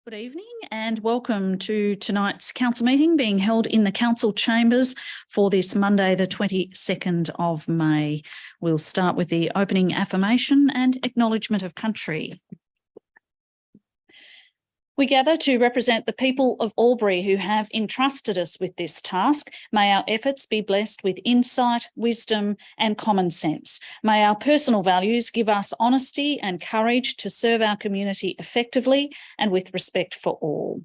Good evening and welcome to tonight's council meeting being held in the council chambers for this Monday, the 22nd of May. We'll start with the opening affirmation and acknowledgement of country. We gather to represent the people of Albury who have entrusted us with this task. May our efforts be blessed with insight, wisdom and common sense. May our personal values give us honesty and courage to serve our community effectively and with respect for all.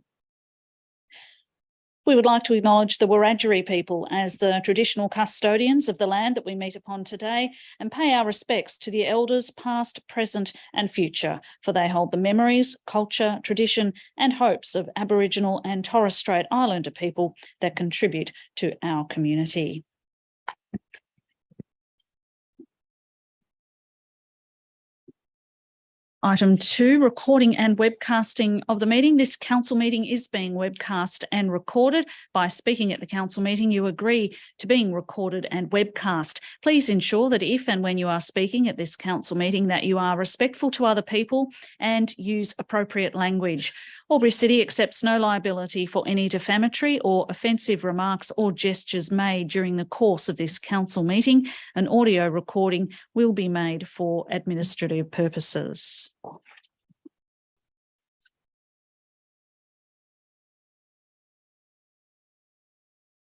We would like to acknowledge the Wiradjuri people as the traditional custodians of the land that we meet upon today and pay our respects to the elders past, present and future, for they hold the memories, culture, tradition and hopes of Aboriginal and Torres Strait Islander people that contribute to our community. Item 2, recording and webcasting of the meeting. This council meeting is being webcast and recorded. By speaking at the council meeting, you agree to being recorded and webcast. Please ensure that if and when you are speaking at this council meeting that you are respectful to other people and use appropriate language. Albury City accepts no liability for any defamatory or offensive remarks or gestures made during the course of this council meeting. An audio recording will be made for administrative purposes.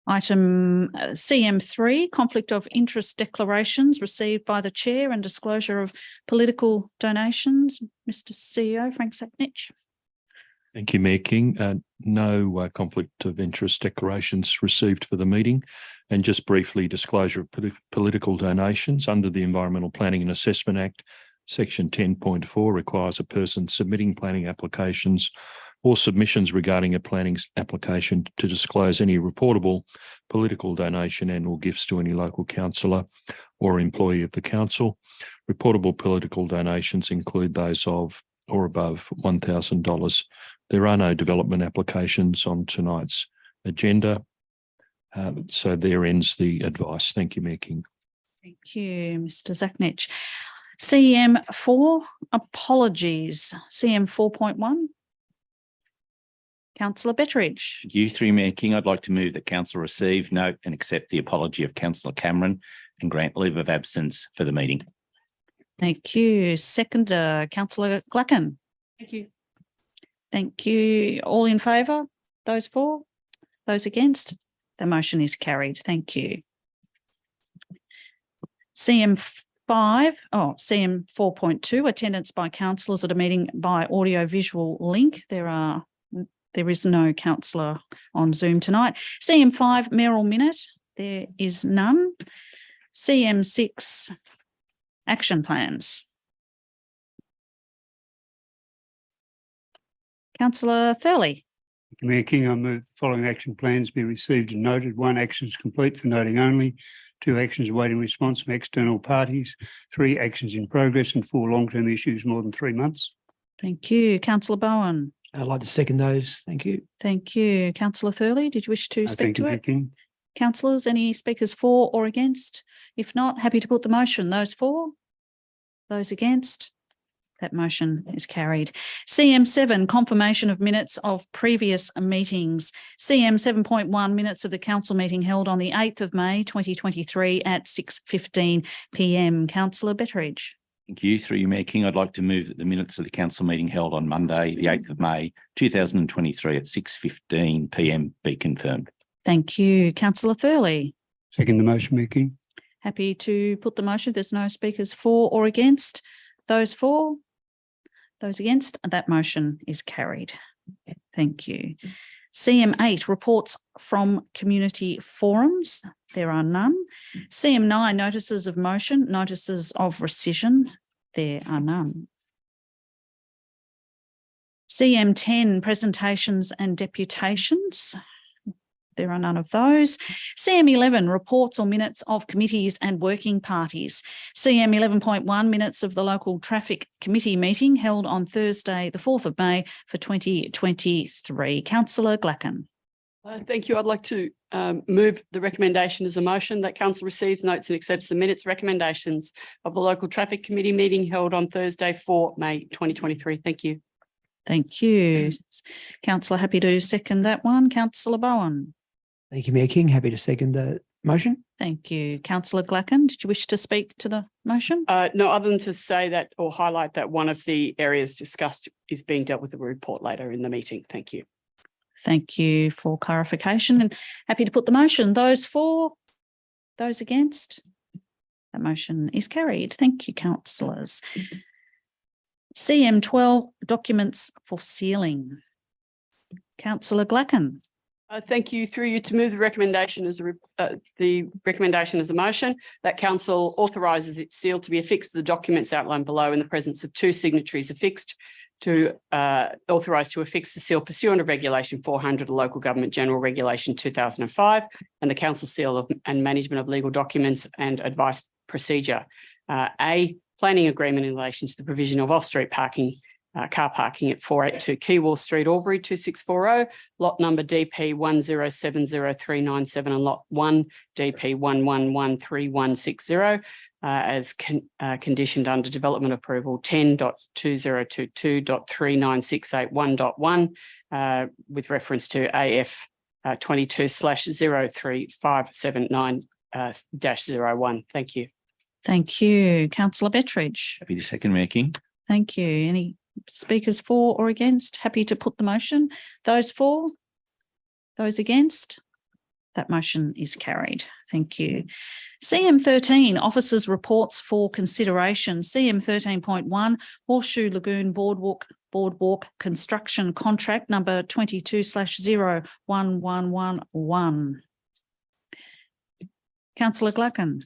Item CM3, conflict of interest declarations received by the chair and disclosure of political donations. Mr. CEO, Frank Zaknich. Thank you, Mayor King. No conflict of interest declarations received for the meeting. And just briefly, disclosure of political donations under the Environmental Planning and Assessment Act, Section 10.4 requires a person submitting planning applications or submissions regarding a planning application to disclose any reportable political donation and or gifts to any local councillor or employee of the council. Reportable political donations include those of or above $1,000. There are no development applications on tonight's agenda. So there ends the advice. Thank you, Mayor King. Thank you, Mr. Zaknich. CM4, apologies. CM 4.1. Councillor Betteridge. Thank you, through Mayor King. I'd like to move that Council receive, note and accept the apology of Councillor Cameron and grant leave of absence for the meeting. Thank you. Seconder, Councillor Glacken. Thank you. Thank you. All in favour? Those for? Those against? The motion is carried. Thank you. CM 4.2, attendance by councillors at a meeting by audio-visual link. There is no councillor on Zoom tonight. CM 5, mayoral minute. There is none. CM 6, action plans. Councillor Thurley. Mayor King, I move the following action plans be received and noted. 1, actions complete for noting only. 2, actions awaiting response from external parties. 3, actions in progress, and 4, long-term issues more than 3 months. Thank you. Councillor Bowen. I'd like to second those. Thank you. Thank you. Councillor Thurley, did you wish to speak to it? King. Councillors, any speakers for or against? If not, happy to put the motion. Those for? Those against? That motion is carried. CM 7, confirmation of minutes of previous meetings. CM 7.1, minutes of the council meeting held on the 8th of May 2023 at 6:15 p.m. Councillor Betteridge. Thank you, through you, Mayor King. I'd like to move that the minutes of the council meeting held on Monday, the 8th of May 2023 at 6:15 p.m. be confirmed. Thank you. Councillor Thurley. Second the motion, Mayor King. Happy to put the motion. There's no speakers for or against. Those for? Those against? That motion is carried. Thank you. CM 8, reports from community forums. There are none. CM 9, notices of motion, notices of rescission. There are none. CM 10, presentations and deputations. There are none of those. CM 11, reports or minutes of committees and working parties. CM 11.1, minutes of the local traffic committee meeting held on Thursday, the 4th of May for 2023. Councillor Glacken. Thank you. I'd like to move the recommendation as a motion that council receives, notes and accepts the minutes recommendations of the local traffic committee meeting held on Thursday, 4 May 2023. Thank you. Thank you. Councillor, happy to second that one. Councillor Bowen. Thank you, Mayor King. Happy to second the motion. Thank you. Councillor Glacken, did you wish to speak to the motion? No, other than to say that or highlight that one of the areas discussed is being dealt with the report later in the meeting. Thank you. Thank you for clarification and happy to put the motion. Those for, those against? That motion is carried. Thank you, councillors. CM12 documents for sealing. Councillor Glacken. Thank you. Through you to move the recommendation as a motion that council authorises its seal to be affixed to the documents outlined below in the presence of 2 signatories affixed to authorise to affix the seal pursuant to Regulation 400 of Local Government General Regulation 2005 and the council seal and management of legal documents and advice procedure. A planning agreement in relation to the provision of off-street parking, car parking at 482 Keywall Street, Albury 2640, lot number DP 10703997 and lot 1 DP 1113160 as conditioned under development approval 10.2022.39681.1 with reference to AF 22/035790-01. Thank you. Thank you. Councillor Bettridge. Happy to second, Mayor King. Thank you. Any speakers for or against? Happy to put the motion. Those for? Those against? That motion is carried. Thank you. CM13, officers' reports for consideration. CM 13.1, Horseshoe Lagoon Boardwalk construction contract number 22/01111. Councillor Glacken.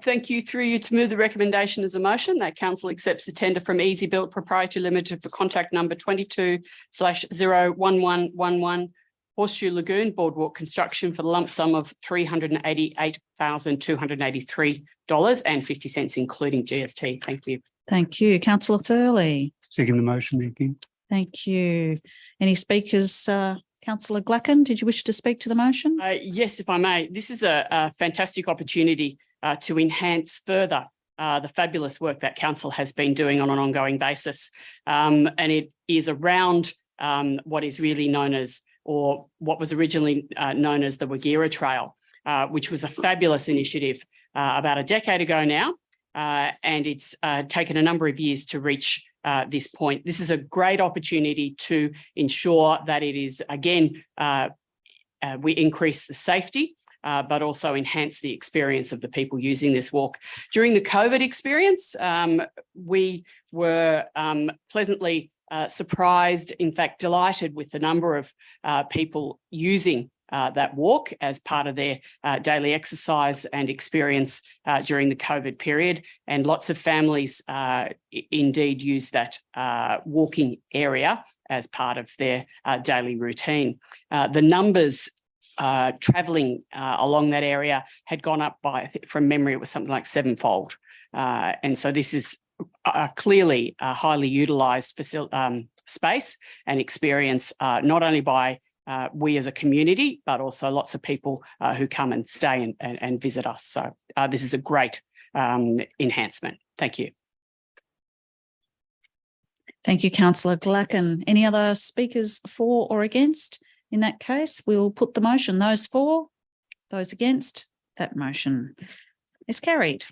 Thank you. Through you to move the recommendation as a motion that council accepts the tender from Easy Built Proprietary Limited for contract number 22/01111 Horseshoe Lagoon Boardwalk construction for the lump sum of $388,283.50, including GST. Thank you. Thank you. Councillor Thurley. Second the motion, Mayor King. Thank you. Any speakers? Councillor Glacken, did you wish to speak to the motion? Yes, if I may. This is a fantastic opportunity to enhance further the fabulous work that council has been doing on an ongoing basis. And it is around what is really known as, or what was originally known as the Wagira Trail, which was a fabulous initiative about a decade ago now. And it's taken a number of years to reach this point. This is a great opportunity to ensure that it is, again, we increase the safety, but also enhance the experience of the people using this walk. During the COVID experience, we were pleasantly surprised, in fact, delighted with the number of people using that walk as part of their daily exercise and experience during the COVID period. And lots of families indeed use that walking area as part of their daily routine. The numbers travelling along that area had gone up by, I think from memory, it was something like 7-fold. And so this is clearly a highly utilised space and experience, not only by we as a community, but also lots of people who come and stay and visit us. So this is a great enhancement. Thank you. Thank you, Councillor Glacken. Any other speakers for or against? In that case, we'll put the motion. Those for, those against, that motion is carried.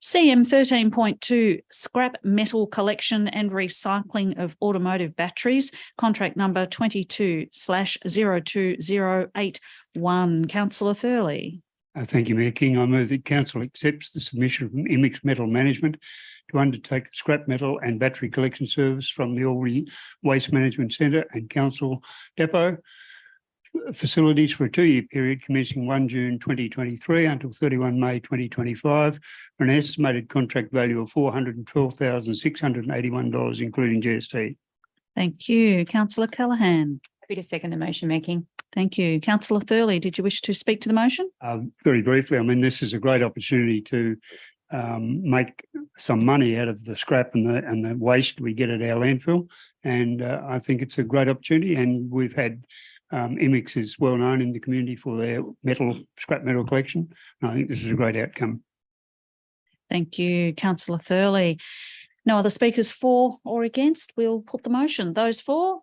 CM 13.2, scrap metal collection and recycling of automotive batteries, contract number 22/02081. Councillor Thurley. Thank you, Mayor King. I move that council accepts the submission from IMEX Metal Management to undertake the scrap metal and battery collection service from the Albury Waste Management Centre and Council Depot facilities for a 2-year period commencing 1 June 2023 until 31 May 2025 for an estimated contract value of $412,681, including GST. Thank you. Councillor Callaghan. Happy to second the motion, Mayor King. Thank you. Councillor Thurley, did you wish to speak to the motion? Very briefly, I mean, this is a great opportunity to make some money out of the scrap and the waste we get at our landfill. And I think it's a great opportunity. And we've had IMEX is well known in the community for their scrap metal collection. And I think this is a great outcome. Thank you, Councillor Thurley. No other speakers for or against. We'll put the motion. Those for,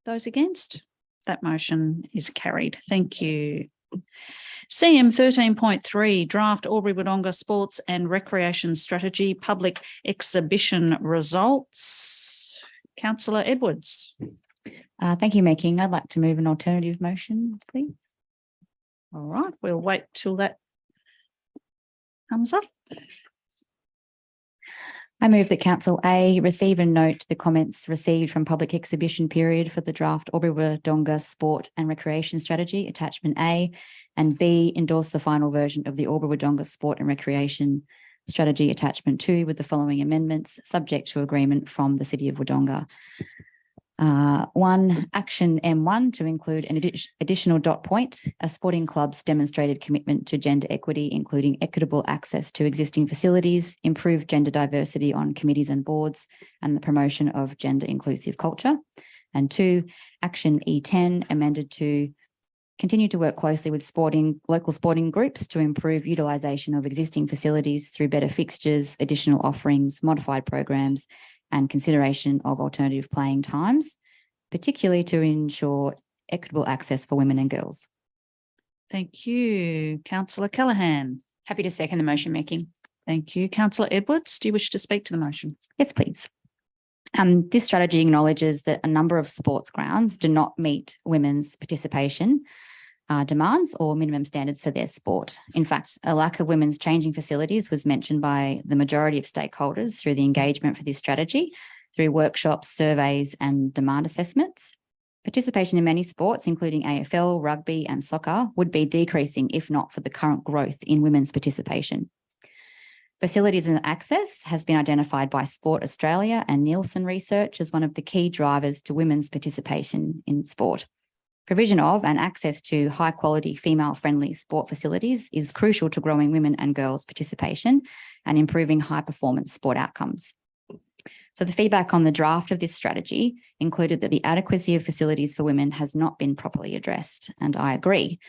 those against. That motion is carried. Thank you. CM 13.3, Draft Albury-Wodonga Sports and Recreation Strategy Public Exhibition Results. Councillor Edwards. Thank you, Mayor King. I'd like to move an alternative motion, please. All right, we'll wait till that comes up. I move that Council A receive and note the comments received from public exhibition period for the draft Albury-Wodonga Sport and Recreation Strategy, Attachment A, and B, endorse the final version of the Albury-Wodonga Sport and Recreation Strategy, Attachment 2, with the following amendments, subject to agreement from the City of Wodonga. 1, Action M1 to include an additional dot point, a sporting club's demonstrated commitment to gender equity, including equitable access to existing facilities, improved gender diversity on committees and boards, and the promotion of gender inclusive culture. And 2, Action E10 amended to continue to work closely with local sporting groups to improve utilisation of existing facilities through better fixtures, additional offerings, modified programs, and consideration of alternative playing times, particularly to ensure equitable access for women and girls. Thank you. Councillor Callaghan. Happy to second the motion, Mayor King. Thank you. Councillor Edwards, do you wish to speak to the motion? Yes, please. This strategy acknowledges that a number of sports grounds do not meet women's participation demands or minimum standards for their sport. In fact, a lack of women's changing facilities was mentioned by the majority of stakeholders through the engagement for this strategy, through workshops, surveys, and demand assessments. Participation in many sports, including AFL, rugby, and soccer, would be decreasing if not for the current growth in women's participation. Facilities and access has been identified by Sport Australia and Nielsen Research as one of the key drivers to women's participation in sport. Provision of and access to high-quality, female-friendly sport facilities is crucial to growing women and girls' participation and improving high-performance sport outcomes. So the feedback on the draft of this strategy included that the adequacy of facilities for women has not been properly addressed, and I agree.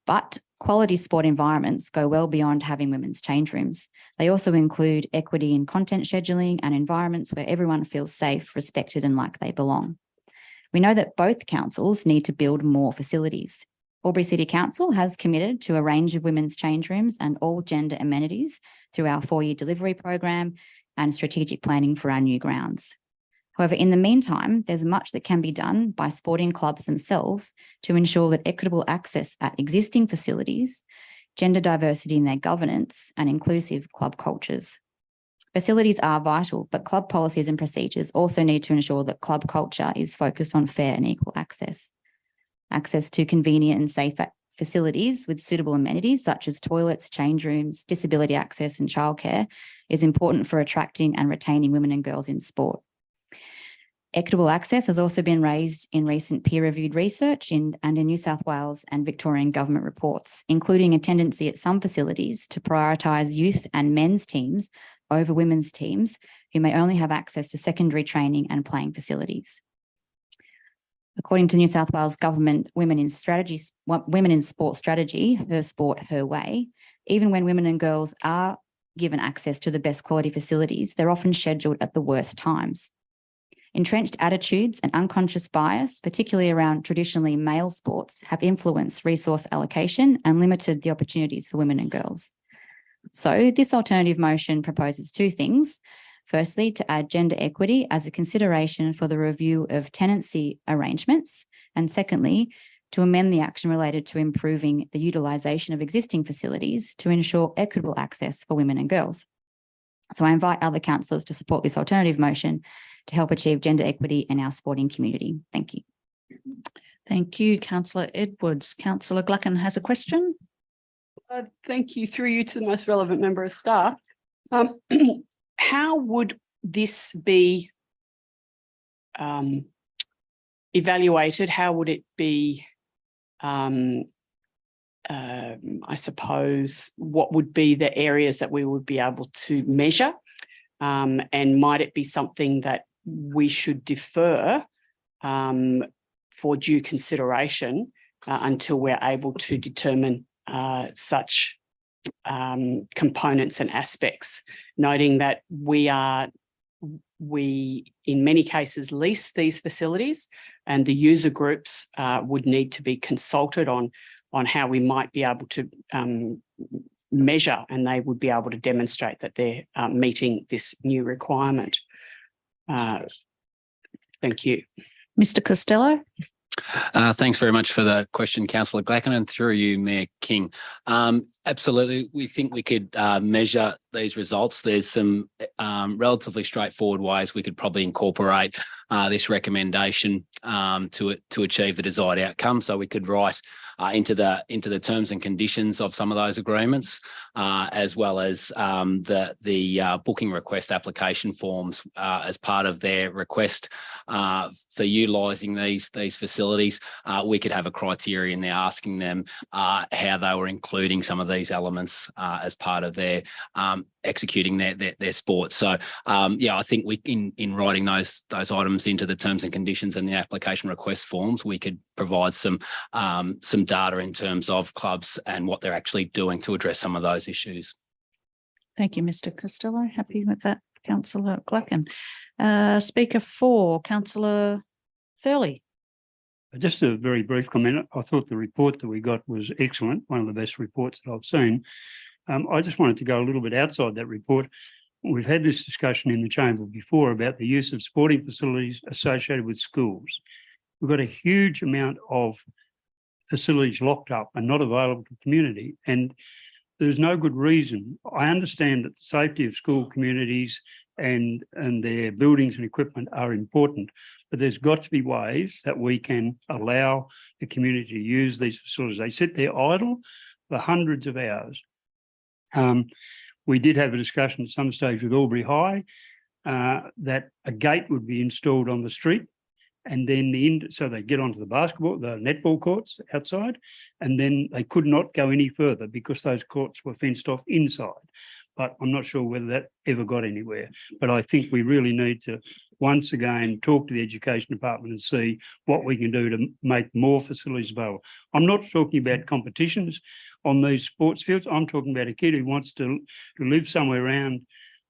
But quality sport environments go well beyond having women's change rooms. They also include equity in content scheduling and environments where everyone feels safe, respected, and like they belong. We know that both councils need to build more facilities. Albury City Council has committed to a range of women's change rooms and all gender amenities through our 4-year delivery program and strategic planning for our new grounds. However, in the meantime, there's much that can be done by sporting clubs themselves to ensure that equitable access at existing facilities, gender diversity in their governance, and inclusive club cultures. Facilities are vital, but club policies and procedures also need to ensure that club culture is focused on fair and equal access. Access to convenient and safe facilities with suitable amenities such as toilets, change rooms, disability access and childcare is important for attracting and retaining women and girls in sport. Equitable access has also been raised in recent peer-reviewed research and in New South Wales and Victorian government reports, including a tendency at some facilities to prioritise youth and men's teams over women's teams who may only have access to secondary training and playing facilities. According to New South Wales Government Women in Sport Strategy, Her Sport, Her Way, even when women and girls are given access to the best quality facilities, they're often scheduled at the worst times. Entrenched attitudes and unconscious bias, particularly around traditionally male sports, have influenced resource allocation and limited the opportunities for women and girls. So this alternative motion proposes 2 things. Firstly, to add gender equity as a consideration for the review of tenancy arrangements. And secondly, to amend the action related to improving the utilisation of existing facilities to ensure equitable access for women and girls. So I invite other councillors to support this alternative motion to help achieve gender equity in our sporting community. Thank you. Thank you, Councillor Edwards. Councillor Gluckin has a question. Thank you. Through you to the most relevant member of staff. How would this be evaluated? How would it be, I suppose, what would be the areas that we would be able to measure? And might it be something that we should defer for due consideration until we're able to determine such components and aspects, noting that we are we, in many cases, lease these facilities, and the user groups would need to be consulted on how we might be able to measure, and they would be able to demonstrate that they're meeting this new requirement. Thank you. Mr. Costello. Thanks very much for the question, Councillor Glacken, and through you, Mayor King. Absolutely, we think we could measure these results. There's some relatively straightforward ways we could probably incorporate this recommendation to achieve the desired outcome. So we could write into the terms and conditions of some of those agreements, as well as the booking request application forms as part of their request for utilising these facilities. We could have a criteria in there asking them how they were including some of these elements as part of their executing their sport. So yeah, I think we in writing those items into the terms and conditions and the application request forms, we could provide some data in terms of clubs and what they're actually doing to address some of those issues. Thank you, Mr. Costello. Happy with that, Councillor Glacken. Speaker 4, Councillor Thurley. Just a very brief comment. I thought the report that we got was excellent, one of the best reports that I've seen. I just wanted to go a little bit outside that report. We've had this discussion in the chamber before about the use of sporting facilities associated with schools. We've got a huge amount of facilities locked up and not available to community, and there's no good reason. I understand that the safety of school communities and their buildings and equipment are important, but there's got to be ways that we can allow the community to use these facilities. They sit there idle for hundreds of hours. We did have a discussion at some stage with Albury High that a gate would be installed on the street, and then so they get onto the netball courts outside, and then they could not go any further because those courts were fenced off inside. But I'm not sure whether that ever got anywhere. But I think we really need to once again talk to the Education Department and see what we can do to make more facilities available. I'm not talking about competitions on these sports fields. I'm talking about a kid who wants to live somewhere around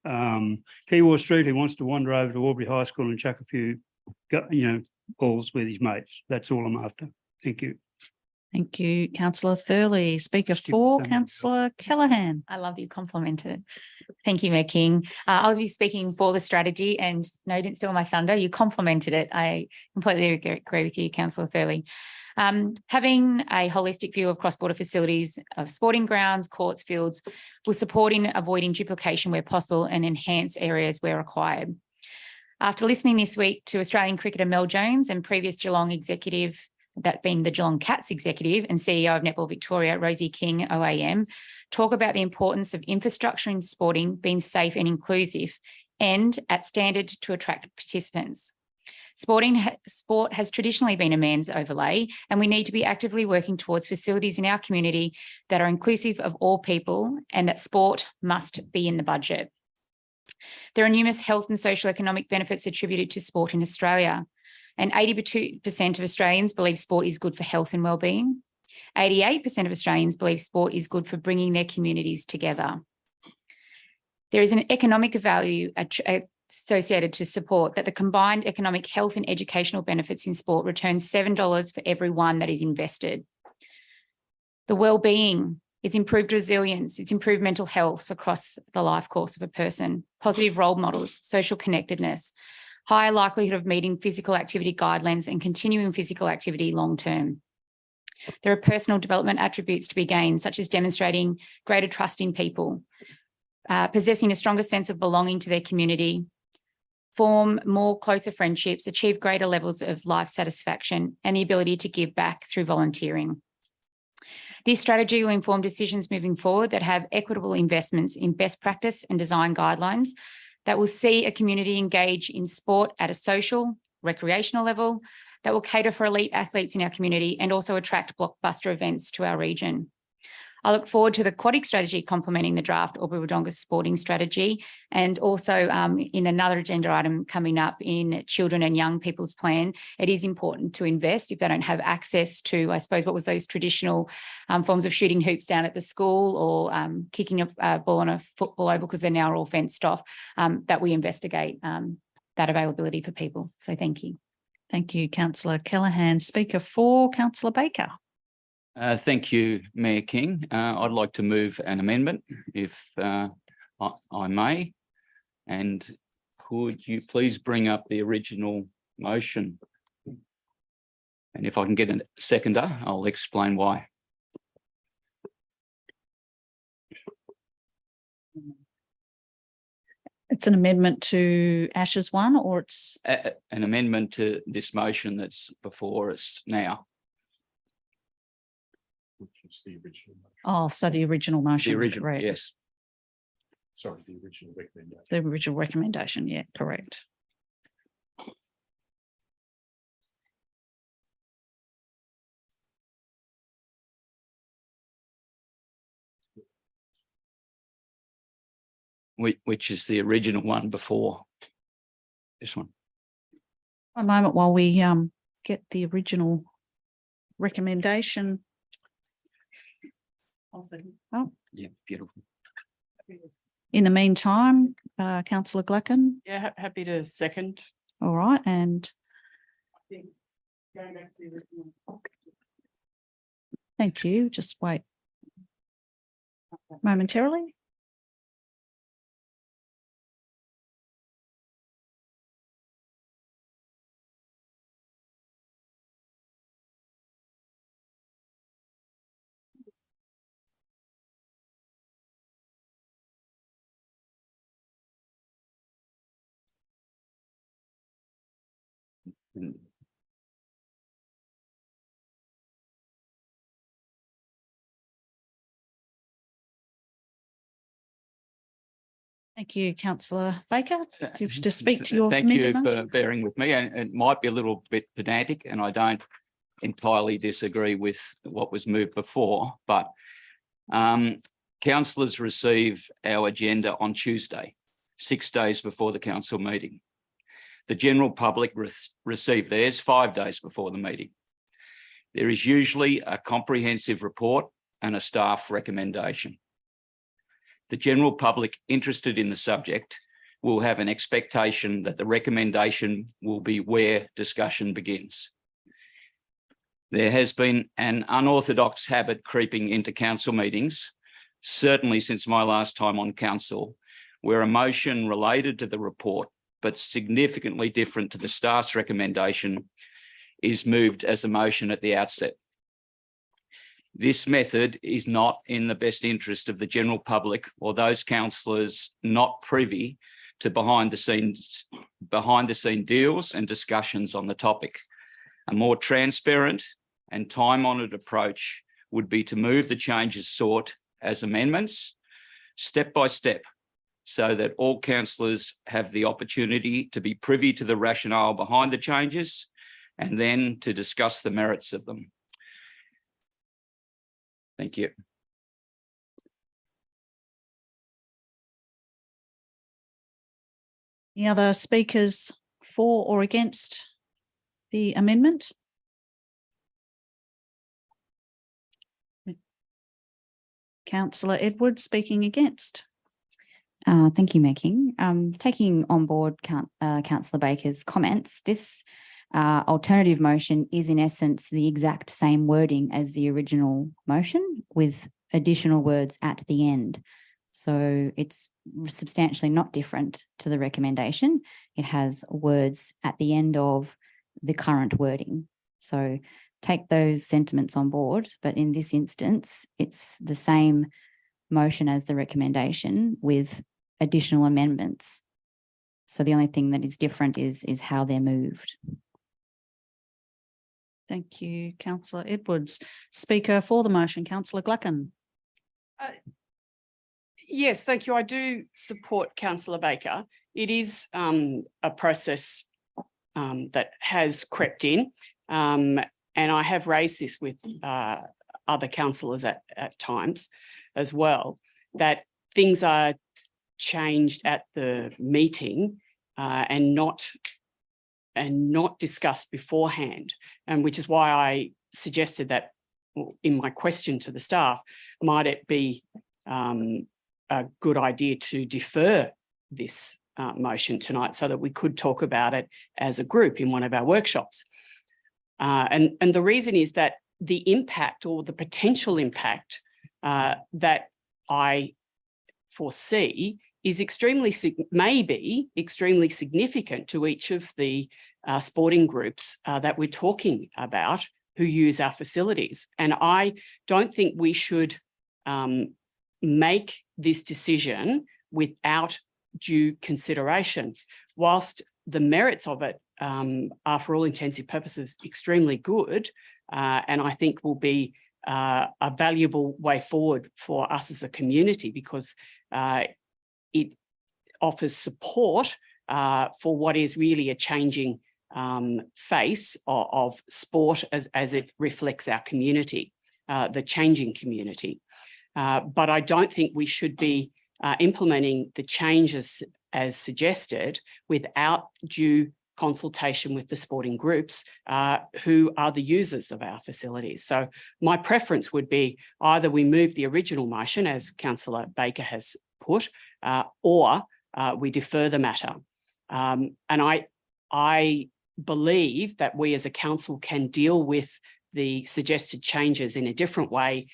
Keyworth Street, who wants to wander over to Albury High School and chuck a few balls with his mates. That's all I'm after. Thank you. Thank you, Councillor Thurley. Speaker 4, Councillor Callaghan. I love you complimented. Thank you, Mayor King. I was speaking for the strategy, and no, you didn't steal my thunder. You complimented it. I completely agree with you, Councillor Thurley. Having a holistic view of cross-border facilities of sporting grounds, courts, fields will support in avoiding duplication where possible and enhance areas where required. After listening this week to Australian cricketer Mel Jones and previous Geelong executive, that being the Geelong Cats executive and CEO of Netball Victoria, Rosie King OAM, talk about the importance of infrastructure in sporting being safe and inclusive and at standard to attract participants. Sport has traditionally been a man's overlay, and we need to be actively working towards facilities in our community that are inclusive of all people, and that sport must be in the budget. There are numerous health and social economic benefits attributed to sport in Australia, and 82% of Australians believe sport is good for health and wellbeing. 88% of Australians believe sport is good for bringing their communities together. There is an economic value associated to support that the combined economic, health and educational benefits in sport return $7 for every one that is invested. The wellbeing is improved resilience, it's improved mental health across the life course of a person, positive role models, social connectedness, higher likelihood of meeting physical activity guidelines and continuing physical activity long term. There are personal development attributes to be gained, such as demonstrating greater trust in people, possessing a stronger sense of belonging to their community, form more closer friendships, achieve greater levels of life satisfaction, and the ability to give back through volunteering. This strategy will inform decisions moving forward that have equitable investments in best practice and design guidelines that will see a community engage in sport at a social, recreational level, that will cater for elite athletes in our community and also attract blockbuster events to our region. I look forward to the aquatic strategy complementing the draft Albury-Wodonga sporting strategy, and also in another agenda item coming up in children and young people's plan. It is important to invest if they don't have access to, I suppose, what was those traditional forms of shooting hoops down at the school or kicking a ball on a football oval because they're now all fenced off, that we investigate that availability for people. So thank you. Thank you, councillor Callaghan. Speaker 4, councillor Baker. Thank you, Mayor King. I'd like to move an amendment if I may. And could you please bring up the original motion? And if I can get a seconder, I'll explain why. It's an amendment to Ash's one, or it's An amendment to this motion that's before us now. Which is the original. so the original motion. The original, correct. yes. Sorry, the original recommendation. The original recommendation, yeah, correct. Which is the original one before this one. One moment while we get the original recommendation. Oh, Yeah, beautiful. in the meantime, councillor Glacken. Yeah, happy to second. All right, and thank you. Just wait momentarily. Mm. Thank you, councillor Baker. Do you wish to speak to your Thank you amendment? for bearing with me, and it might be a little bit pedantic, and I don't entirely disagree with what was moved before, but councillors receive our agenda on Tuesday, 6 days before the council meeting. The general public receive theirs 5 days before the meeting. There is usually a comprehensive report and a staff recommendation. The general public interested in the subject will have an expectation that the recommendation will be where discussion begins. There has been an unorthodox habit creeping into council meetings, certainly since my last time on council, where a motion related to the report but significantly different to the staff's recommendation is moved as a motion at the outset. This method is not in the best interest of the general public or those councillors not privy to behind the scene deals and discussions on the topic. A more transparent and time-honoured approach would be to move the changes sought as amendments, step by step, so that all councillors have the opportunity to be privy to the rationale behind the changes and then to discuss the merits of them. Thank you. Any other speakers for or against the amendment? Councillor Edwards speaking against. Thank you, Mayor King. Taking on board Councillor Baker's comments, this alternative motion is in essence the exact same wording as the original motion with additional words at the end. So it's substantially not different to the recommendation. It has words at the end of the current wording. So take those sentiments on board, but in this instance, it's the same motion as the recommendation with additional amendments. So the only thing that is different is how they're moved. Thank you, councillor Edwards. Speaker for the motion, councillor Glacken. Yes, thank you. I do support councillor Baker. It is a process that has crept in, and I have raised this with other councillors at times as well, that things are changed at the meeting and not discussed beforehand, and which is why I suggested that in my question to the staff, might it be a good idea to defer this motion tonight so that we could talk about it as a group in one of our workshops. And the reason is that the impact or the potential impact that I foresee is may be extremely significant to each of the sporting groups that we're talking about who use our facilities. And I don't think we should make this decision without due consideration. Whilst the merits of it are, for all intensive purposes, extremely good, and I think will be a valuable way forward for us as a community, because it offers support for what is really a changing face of sport as it reflects our community, the changing community. But I don't think we should be implementing the changes as suggested without due consultation with the sporting groups who are the users of our facilities. So my preference would be either we move the original motion, as Councillor Baker has put, or we defer the matter. And I believe that we as a council can deal with the suggested changes in a different way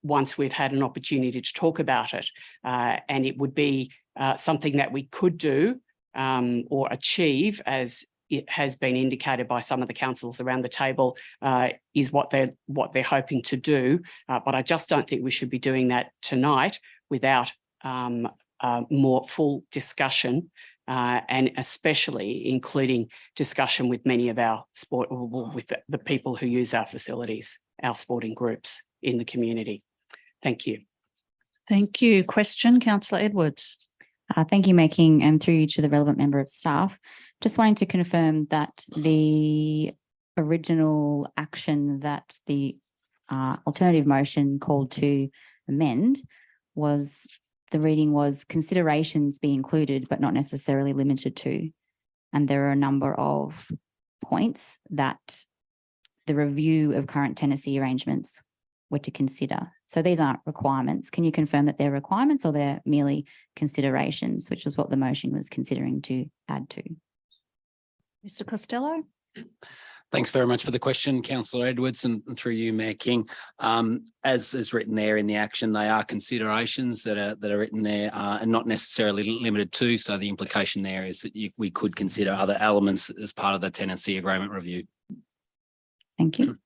once we've had an opportunity to talk about it. And it would be something that we could do or achieve, as it has been indicated by some of the councils around the table, is what they're hoping to do. But I just don't think we should be doing that tonight without more full discussion, and especially including discussion with many of our with the people who use our facilities, our sporting groups in the community. Thank you. Thank you. Question, Councillor Edwards. Thank you, Mayor King, and through you to the relevant member of staff. Just wanting to confirm that the original action that the alternative motion called to amend was, the reading was considerations be included, but not necessarily limited to. And there are a number of points that the review of current tenancy arrangements were to consider. So these aren't requirements. Can you confirm that they're requirements or they're merely considerations, which is what the motion was considering to add to? Mr. Costello. Thanks very much for the question, Councillor Edwards, and through you, Mayor King. As is written there in the action, they are considerations that are written there and not necessarily limited to. So the implication there is that we could consider other elements as part of the tenancy agreement review. Thank you.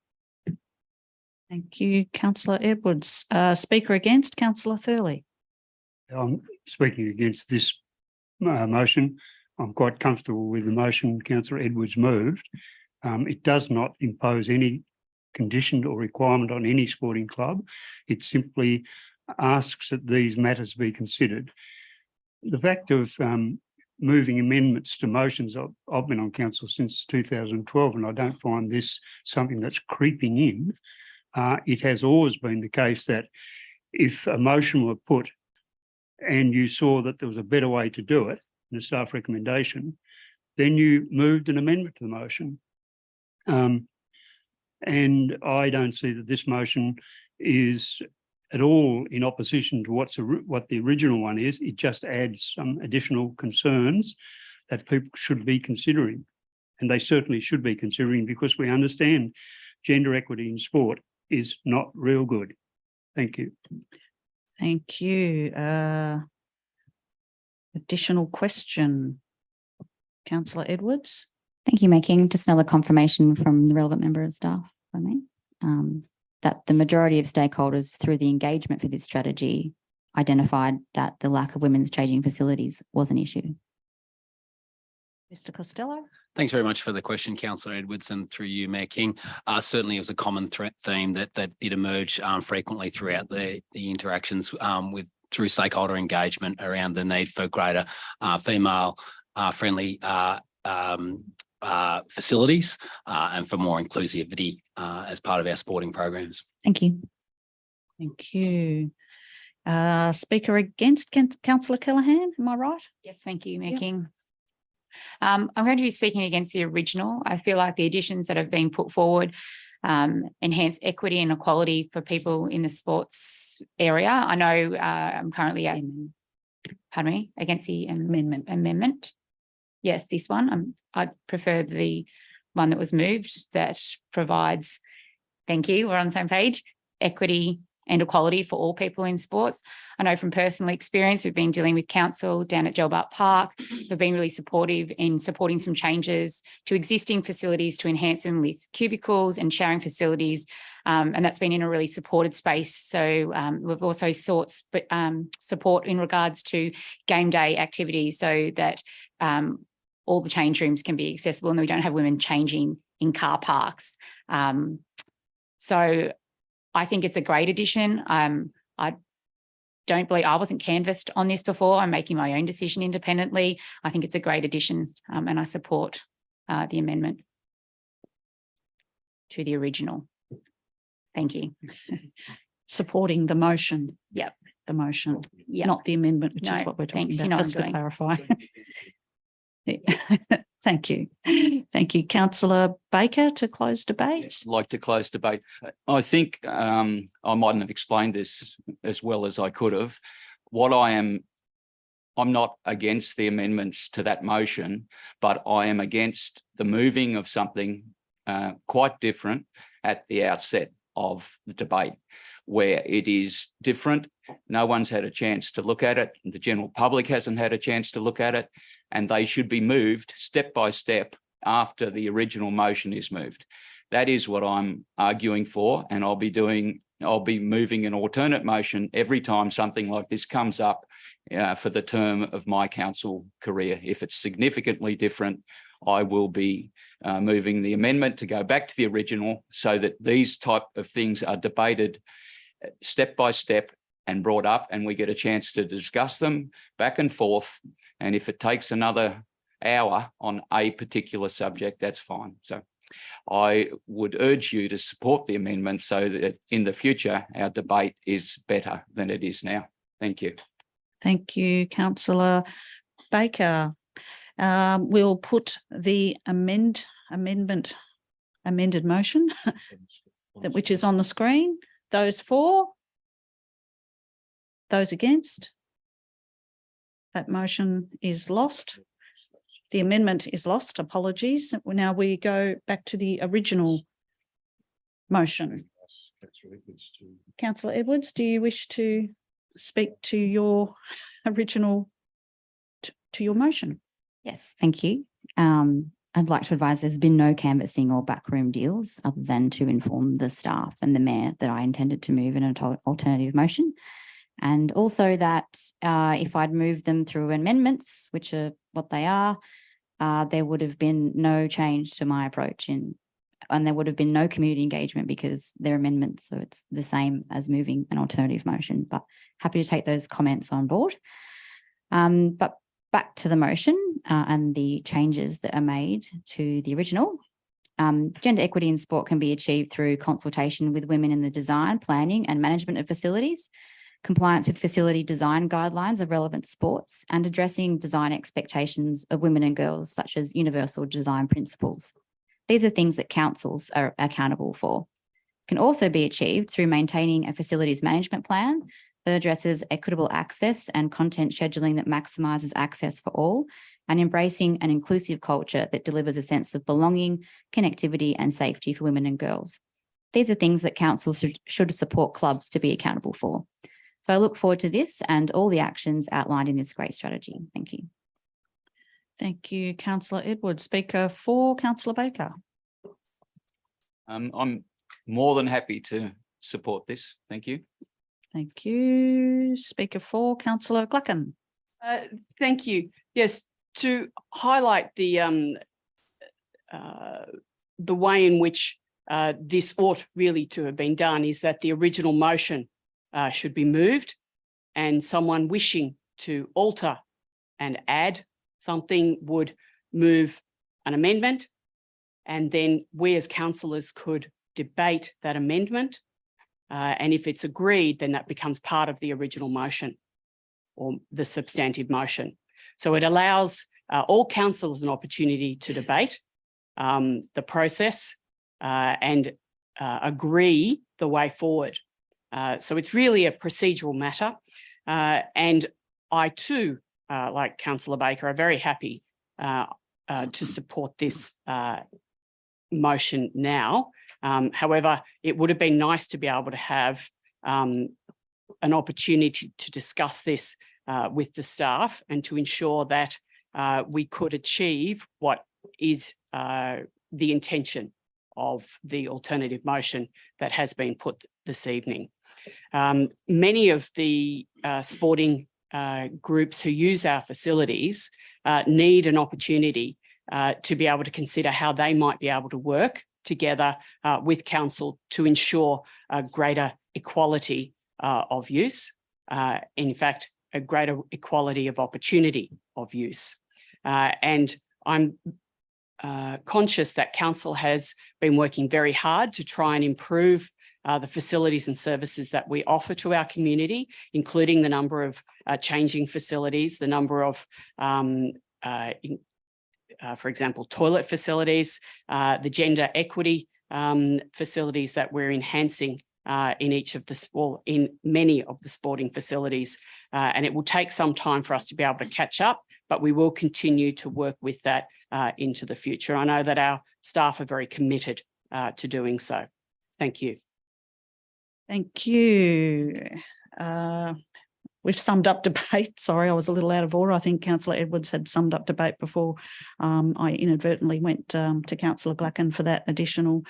Thank you, Councillor Edwards. Speaker against, Councillor Thurley. I'm speaking against this motion. I'm quite comfortable with the motion Councillor Edwards moved. It does not impose any condition or requirement on any sporting club. It simply asks that these matters be considered. The fact of moving amendments to motions, I've been on council since 2012, and I don't find this something that's creeping in. It has always been the case that if a motion were put and you saw that there was a better way to do it, in a staff recommendation, then you moved an amendment to the motion. And I don't see that this motion is at all in opposition to what the original one is. It just adds some additional concerns that people should be considering. And they certainly should be considering, because we understand gender equity in sport is not real good. Thank you. Thank you. Additional question, Councillor Edwards. Thank you, Mayor King. Just another confirmation from the relevant member of staff, if I may, that the majority of stakeholders through the engagement for this strategy identified that the lack of women's changing facilities was an issue. Mr. Costello. Thanks very much for the question, Councillor Edwards, and through you, Mayor King. Certainly it was a common theme that did emerge frequently throughout the interactions through stakeholder engagement around the need for greater female friendly facilities and for more inclusivity as part of our sporting programs. Thank you. Thank you. Speaker against, Councillor Callaghan, am I right? Yes, thank you, Mayor Yep. King. I'm going to be speaking against the original. I feel like the additions that have been put forward enhance equity and equality for people in the sports area. I know I'm currently pardon me, against the amendment. Yes, this one. I'd prefer the one that was moved that provides, thank you, we're on the same page, equity and equality for all people in sports. I know from personal experience, we've been dealing with council down at Gelbart Park. They've been really supportive in supporting some changes to existing facilities to enhance them with cubicles and showering facilities. And that's been in a really supported space. So we've also sought support in regards to game day activities so that all the change rooms can be accessible and we don't have women changing in car parks. So I think it's a great addition. I don't believe I wasn't canvassed on this before. I'm making my own decision independently. I think it's a great addition and I support the amendment to the original. Thank you. Supporting the motion. Yep. The motion, Yep. not the amendment, which No, is what we're talking thanks. You about. know what Just I'm to doing. clarify. Thank you. Thank you. Councillor Baker to close debate. Like to close debate. I think I mightn't have explained this as well as I could have. I'm not against the amendments to that motion, but I am against the moving of something quite different at the outset of the debate, where it is different. No one's had a chance to look at it. The general public hasn't had a chance to look at it, and they should be moved step by step after the original motion is moved. That is what I'm arguing for, and I'll be moving an alternate motion every time something like this comes up for the term of my council career. If it's significantly different, I will be moving the amendment to go back to the original so that these type of things are debated step by step and brought up, and we get a chance to discuss them back and forth. And if it takes another hour on a particular subject, that's fine. So I would urge you to support the amendment so that in the future, our debate is better than it is now. Thank you. Thank you, Councillor Baker. We'll put the amended motion, which is on the screen. Those for? Those against? That motion is lost. The amendment is lost. Apologies. Now we go back to the original motion. Councillor Edwards, do you wish to speak to your original, to your motion? Yes, thank you. I'd like to advise there's been no canvassing or backroom deals other than to inform the staff and the mayor that I intended to move an alternative motion. And also that if I'd moved them through amendments, which are what they are, there would have been no change to my approach and there would have been no community engagement because they're amendments. So it's the same as moving an alternative motion, but happy to take those comments on board. But back to the motion and the changes that are made to the original. Gender equity in sport can be achieved through consultation with women in the design, planning and management of facilities, compliance with facility design guidelines of relevant sports, and addressing design expectations of women and girls, such as universal design principles. These are things that councils are accountable for. Can also be achieved through maintaining a facilities management plan that addresses equitable access and content scheduling that maximises access for all, and embracing an inclusive culture that delivers a sense of belonging, connectivity and safety for women and girls. These are things that councils should support clubs to be accountable for. So I look forward to this and all the actions outlined in this great strategy. Thank you. Thank you, Councillor Edwards. Speaker for Councillor Baker. I'm more than happy to support this. Thank you. Thank you. Speaker for Councillor Gluckin. Thank you. Yes, to highlight the way in which this ought really to have been done is that the original motion should be moved, and someone wishing to alter and add something would move an amendment, and then we as councillors could debate that amendment. And if it's agreed, then that becomes part of the original motion or the substantive motion. So it allows all councillors an opportunity to debate the process and agree the way forward. So it's really a procedural matter. And I too, like Councillor Baker, are very happy to support this motion now. However, it would have been nice to be able to have an opportunity to discuss this with the staff and to ensure that we could achieve what is the intention of the alternative motion that has been put this evening. Many of the sporting groups who use our facilities need an opportunity to be able to consider how they might be able to work together with council to ensure a greater equality of use. In fact, a greater equality of opportunity of use. And I'm conscious that council has been working very hard to try and improve the facilities and services that we offer to our community, including the number of changing facilities, the number of, for example, toilet facilities, the gender equity facilities that we're enhancing in many of the sporting facilities. And it will take some time for us to be able to catch up, but we will continue to work with that into the future. I know that our staff are very committed to doing so. Thank you. Thank you. We've summed up debate. Sorry, I was a little out of order. I think Councillor Edwards had summed up debate before I inadvertently went to Councillor Glacken for that additional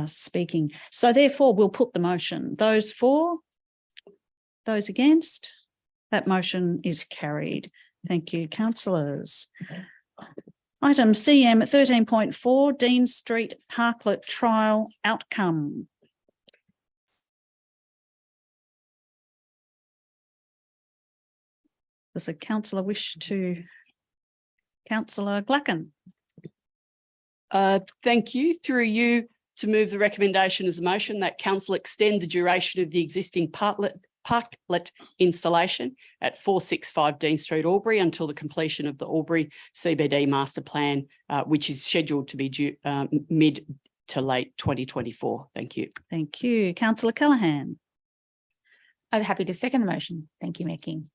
speaking. So therefore, we'll put the motion. Those for, those against, that motion is carried. Thank you, councillors. Item CM 13.4, Dean Street Parklet Trial Outcome. Does a councillor wish to? Councillor Glacken. Thank you. Through you to move the recommendation as a motion that council extend the duration of the existing parklet installation at 465 Dean Street, Albury, until the completion of the Albury CBD master plan, which is scheduled to be due mid to late 2024. Thank you. Thank you. Councillor Callaghan. I'm happy to second the motion. Thank you, Mayor King.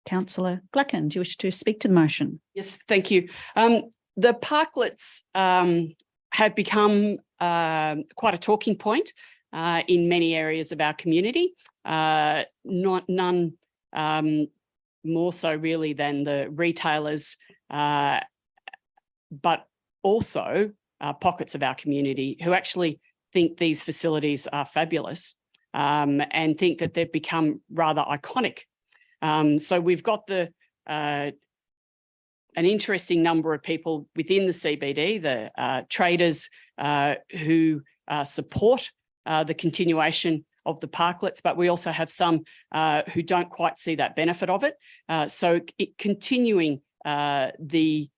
Councillor Glacken, do you wish to speak to the motion? Yes, thank you. The parklets have become quite a talking point in many areas of our community, none more so really than the retailers, but also pockets of our community who actually think these facilities are fabulous and think that they've become rather iconic. So we've got an interesting number of people within the CBD, the traders who support the continuation of the parklets, but we also have some who don't quite see that benefit of it. So continuing the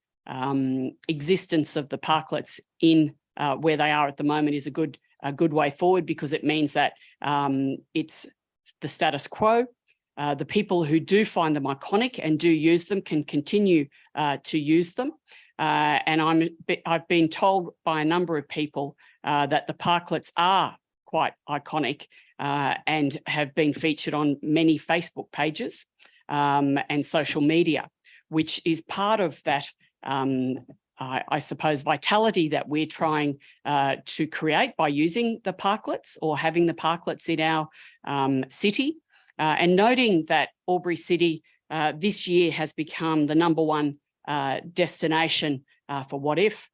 existence of the parklets in where they are at the moment is a good way forward, because it means that it's the status quo. The people who do find them iconic and do use them can continue to use them. And I've been told by a number of people that the parklets are quite iconic and have been featured on many Facebook pages and social media, which is part of that, I suppose, vitality that we're trying to create by using the parklets or having the parklets in our city. And noting that Albury City this year has become the #1 destination for What If.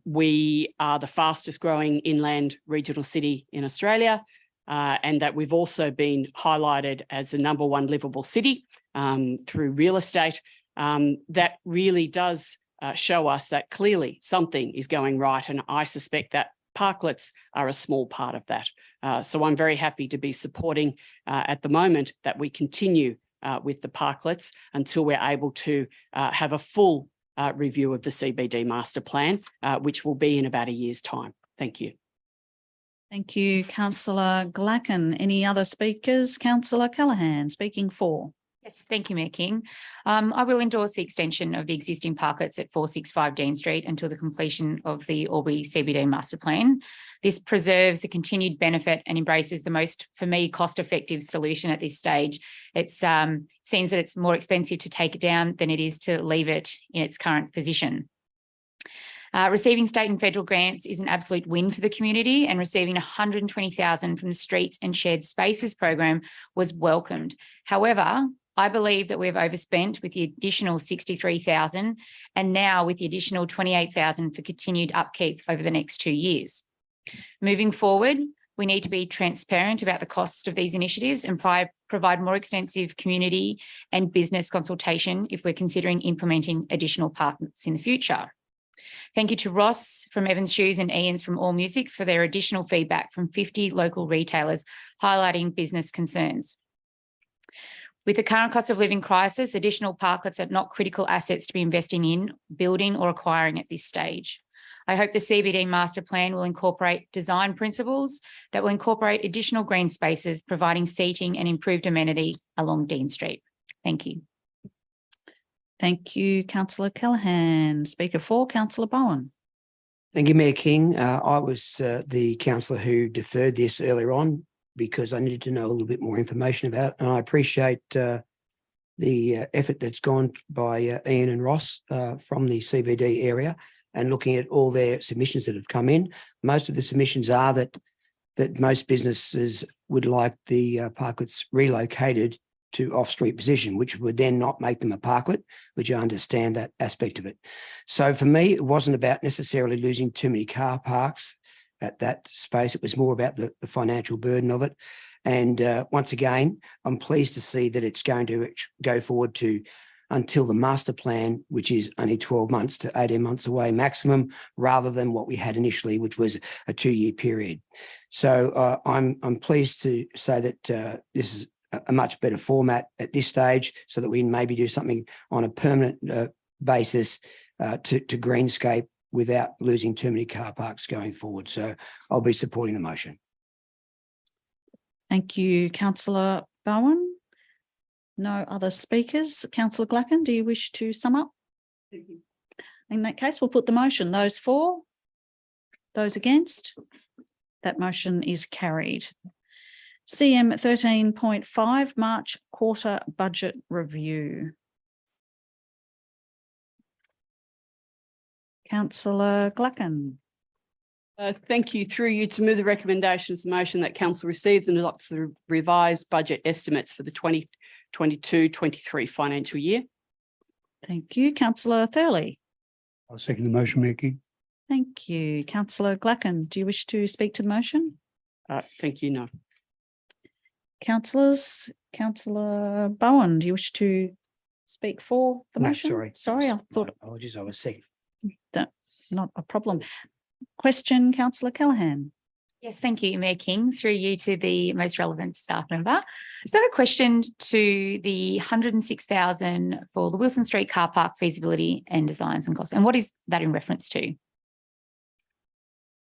We are the fastest growing inland regional city in Australia, and that we've also been highlighted as the #1 livable city through real estate. That really does show us that clearly something is going right, and I suspect that parklets are a small part of that. So I'm very happy to be supporting at the moment that we continue with the parklets until we're able to have a full review of the CBD master plan, which will be in about a year's time. Thank you. Thank you, Councillor Glacken. Any other speakers? Councillor Callaghan speaking for. Yes, thank you, Mayor King. I will endorse the extension of the existing parklets at 465 Dean Street until the completion of the Albury CBD master plan. This preserves the continued benefit and embraces the most, for me, cost-effective solution at this stage. It seems that it's more expensive to take it down than it is to leave it in its current position. Receiving state and federal grants is an absolute win for the community, and receiving 120,000 from the Streets and Shared Spaces program was welcomed. However, I believe that we've overspent with the additional 63,000 and now with the additional 28,000 for continued upkeep over the next 2 years. Moving forward, we need to be transparent about the cost of these initiatives and provide more extensive community and business consultation if we're considering implementing additional parklets in the future. Thank you to Ross from Evans Shoes and Ian's from All Music for their additional feedback from 50 local retailers highlighting business concerns. With the current cost of living crisis, additional parklets are not critical assets to be investing in, building or acquiring at this stage. I hope the CBD master plan will incorporate design principles that will incorporate additional green spaces, providing seating and improved amenity along Dean Street. Thank you. Thank you, Councillor Callaghan. Speaker 4, Councillor Bowen. Thank you, Mayor King. I was the councillor who deferred this earlier on because I needed to know a little bit more information about it. And I appreciate the effort that's gone by Ian and Ross from the CBD area and looking at all their submissions that have come in. Most of the submissions are that most businesses would like the parklets relocated to off-street position, which would then not make them a parklet, which I understand that aspect of it. So for me, it wasn't about necessarily losing too many car parks at that space. It was more about the financial burden of it. And once again, I'm pleased to see that it's going to go forward to until the master plan, which is only 12 months to 18 months away maximum, rather than what we had initially, which was a 2-year period. So I'm pleased to say that this is a much better format at this stage, so that we maybe do something on a permanent basis to greenscape without losing too many car parks going forward. So I'll be supporting the motion. Thank you, Councillor Bowen. No other speakers. Councillor Glacken, do you wish to sum up? In that case, we'll put the motion. Those for, those against, that motion is carried. CM 13.5 March quarter budget review. Councillor Glacken. Thank you. Through you, to move the recommendations, the motion that council receives and adopts the revised budget estimates for the 2022-23 financial year. Thank you. Councillor Thurley. I'll second the motion, Mayor King. Thank you. Councillor Glacken, do you wish to speak to the motion? Thank you, no. Councillors, Councillor Bowen, do you wish to speak for the motion? Sorry, I thought. Apologies, I was sick. Not a problem. Question, Councillor Callaghan. Yes, thank you, Mayor King. Through you to the most relevant staff member. So I have a question to the 106,000 for the Wilson Street car park feasibility and designs and costs. And what is that in reference to?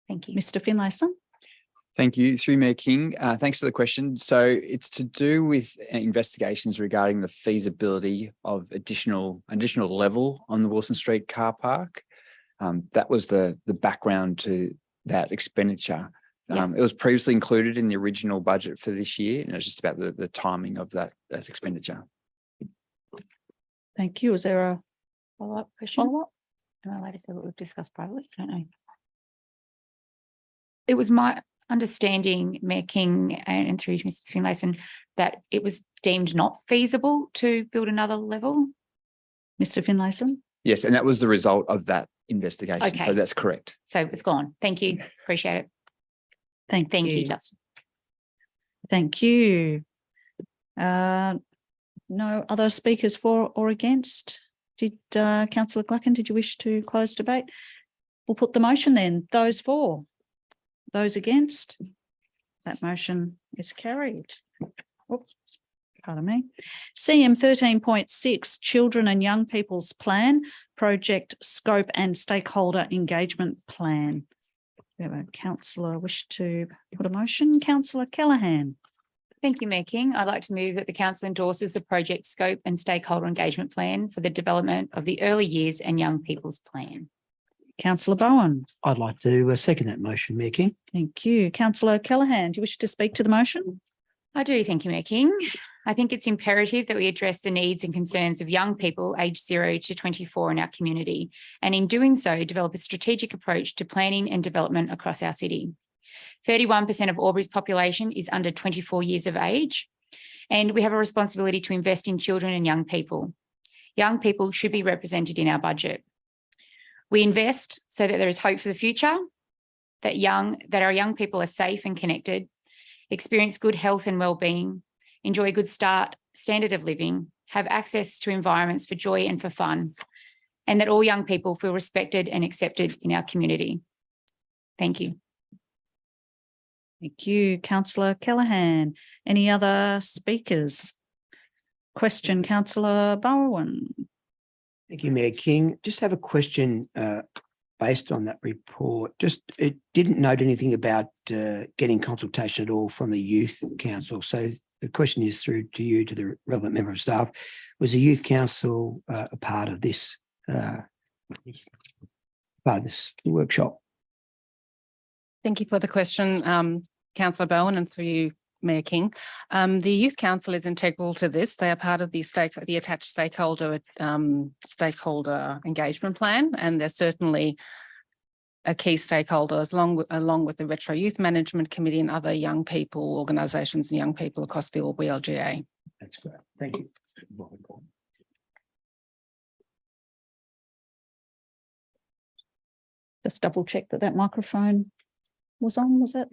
Thank you. Mr. Finlayson. Thank you. Through Mayor King, thanks for the question. So it's to do with investigations regarding the feasibility of additional level on the Wilson Street car park. That was the background to that expenditure. Yes. It was previously included in the original budget for this year, and it was just about the timing of that expenditure. Thank you. Is there a Follow-up question? follow-up? Am I allowed to say what we've discussed privately? I don't know. It was my understanding, Mayor King, and through to Mr. Finlayson, that it was deemed not feasible to build another level. Mr. Finlayson. Yes, and that was the result of that investigation. Okay. So that's correct. So it's gone. Thank you. Appreciate it. Thank you, Justin. Thank you. No other speakers for or against? Did Councillor Glacken, did you wish to close debate? We'll put the motion then. Those for, those against, that motion is carried. Oops, pardon me. CM 13.6 Children and Young People's Plan, Project Scope and Stakeholder Engagement Plan. We have a councillor wish to put a motion. Councillor Callaghan. Thank you, Mayor King. I'd like to move that the council endorses the project scope and stakeholder engagement plan for the development of the early years and young people's plan. Councillor Bowen. I'd like to second that motion, Mayor King. Thank you. Councillor Callaghan, do you wish to speak to the motion? I do. Thank you, Mayor King. I think it's imperative that we address the needs and concerns of young people aged 0 to 24 in our community, and in doing so, develop a strategic approach to planning and development across our city. 31% of Albury's population is under 24 years of age, and we have a responsibility to invest in children and young people. Young people should be represented in our budget. We invest so that there is hope for the future, that our young people are safe and connected, experience good health and well-being, enjoy a good standard of living, have access to environments for joy and for fun, and that all young people feel respected and accepted in our community. Thank you. Thank you, Councillor Callaghan. Any other speakers? Question, Councillor Bowen. Thank you, Mayor King. Just have a question based on that report. It didn't note anything about getting consultation at all from the Youth Council. So the question is through to you, to the relevant member of staff. Was the Youth Council a part of this workshop? Thank you for the question, Councillor Bowen, and through you, Mayor King. The Youth Council is integral to this. They are part of the attached stakeholder engagement plan, and they're certainly a key stakeholder along with the Retro Youth Management Committee and other young people organisations and young people across the Albury LGA. That's great. Thank you. Just double check that microphone was on, was it?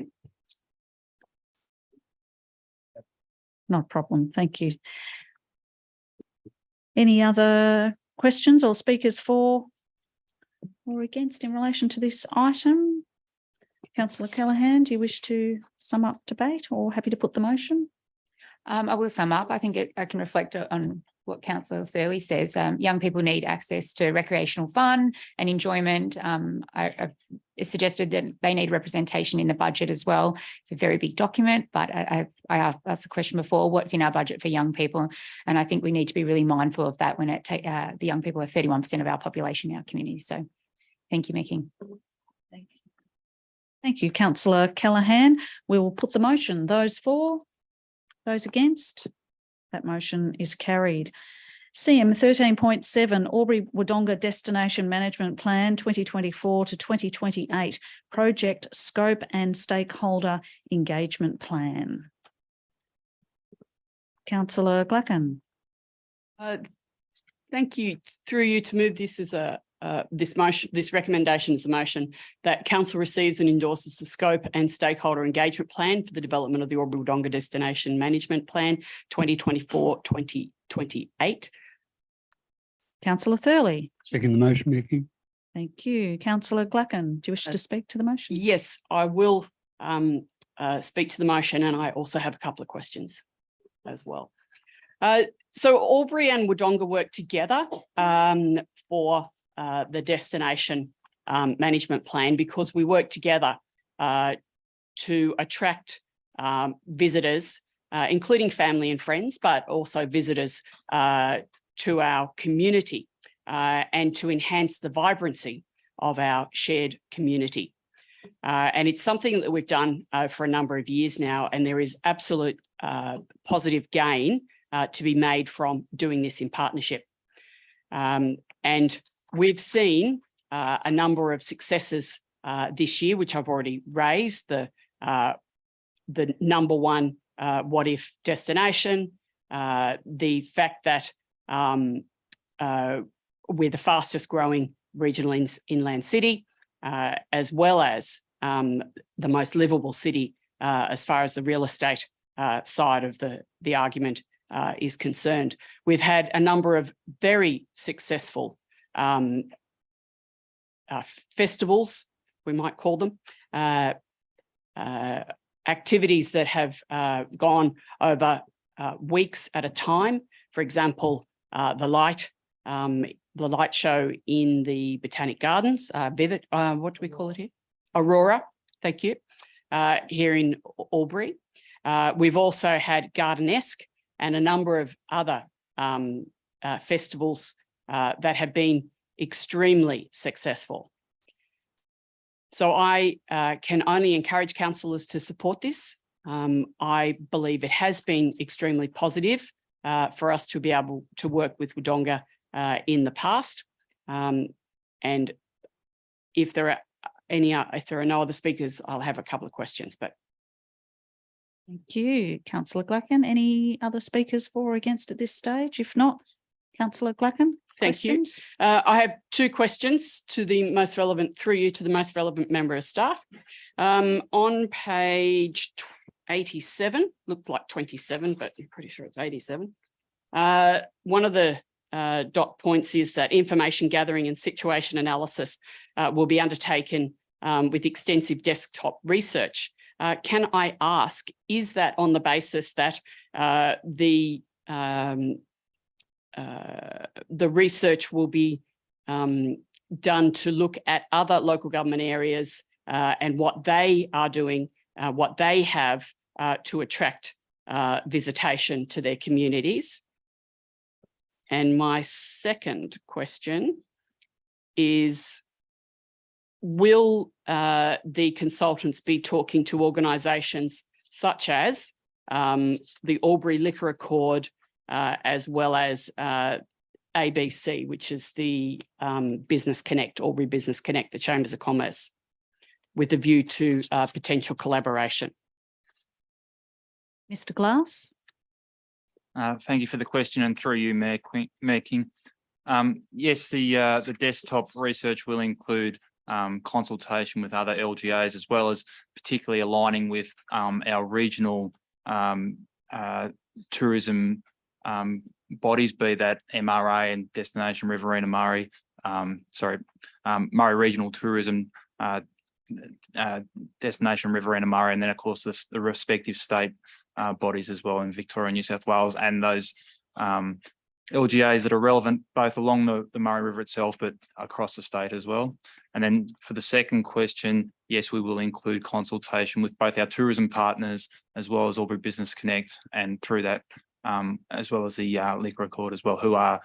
Not a problem. Thank you. Any other questions or speakers for or against in relation to this item? Councillor Callaghan, do you wish to sum up debate or happy to put the motion? I will sum up. I think I can reflect on what Councillor Thurley says. Young people need access to recreational fun and enjoyment. I've suggested that they need representation in the budget as well. It's a very big document, but I asked the question before, what's in our budget for young people? And I think we need to be really mindful of that when the young people are 31% of our population in our community. So thank you, Mayor King. Thank you, Councillor Callaghan. We will put the motion. Those for, those against? That motion is carried. CM 13.7 Albury Wodonga Destination Management Plan 2024 to 2028 Project Scope and Stakeholder Engagement Plan. Councillor Glackin. Thank you. Through you to move this as this recommendation is a motion that council receives and endorses the scope and stakeholder engagement plan for the development of the Albury Wodonga Destination Management Plan 2024-2028. Councillor Thurley. Second the motion, Mayor King. Thank you. Councillor Glackin, do you wish to speak to the motion? Yes, I will speak to the motion, and I also have a couple of questions as well. So Albury and Wodonga work together for the destination management plan because we work together to attract visitors, including family and friends, but also visitors to our community and to enhance the vibrancy of our shared community. And it's something that we've done for a number of years now, and there is absolute positive gain to be made from doing this in partnership. And we've seen a number of successes this year, which I've already raised. The number one what if destination, the fact that we're the fastest growing regional inland city, as well as the most livable city as far as the real estate side of the argument is concerned. We've had a number of very successful festivals, we might call them, activities that have gone over weeks at a time. For example, the light show in the Botanic Gardens, Vivid, what do we call it here? Aurora, thank you, here in Albury. We've also had Gardenesque and a number of other festivals that have been extremely successful. So I can only encourage councillors to support this. I believe it has been extremely positive for us to be able to work with Wodonga in the past. And if there are no other speakers, I'll have a couple of questions. But Thank you, Councillor Glacken. Any other speakers for or against at this stage? If not, Councillor Glacken. Thank you. questions? I have two questions to the most relevant, through you to the most relevant member of staff. On page 87, looked like 27, but I'm pretty sure it's 87. One of the dot points is that information gathering and situation analysis will be undertaken with extensive desktop research. Can I ask, is that on the basis that the research will be done to look at other local government areas and what they are doing, what they have to attract visitation to their communities? And my second question is, will the consultants be talking to organisations such as the Albury Liquor Accord, as well as ABC, which is the Business Connect, Albury Business Connect, the Chambers of Commerce, with a view to potential collaboration? Mr. Glass. Thank you for the question, and through you, Mayor King. Yes, the desktop research will include consultation with other LGAs, as well as particularly aligning with our regional tourism bodies, be that MRA and Destination Riverina Murray, Murray Regional Tourism, Destination Riverina Murray, and then of course the respective state bodies as well in Victoria and New South Wales, and those LGAs that are relevant both along the Murray River itself, but across the state as well. And then for the second question, yes, we will include consultation with both our tourism partners as well as Albury Business Connect, and through that, as well as the Liquor Accord as well, who are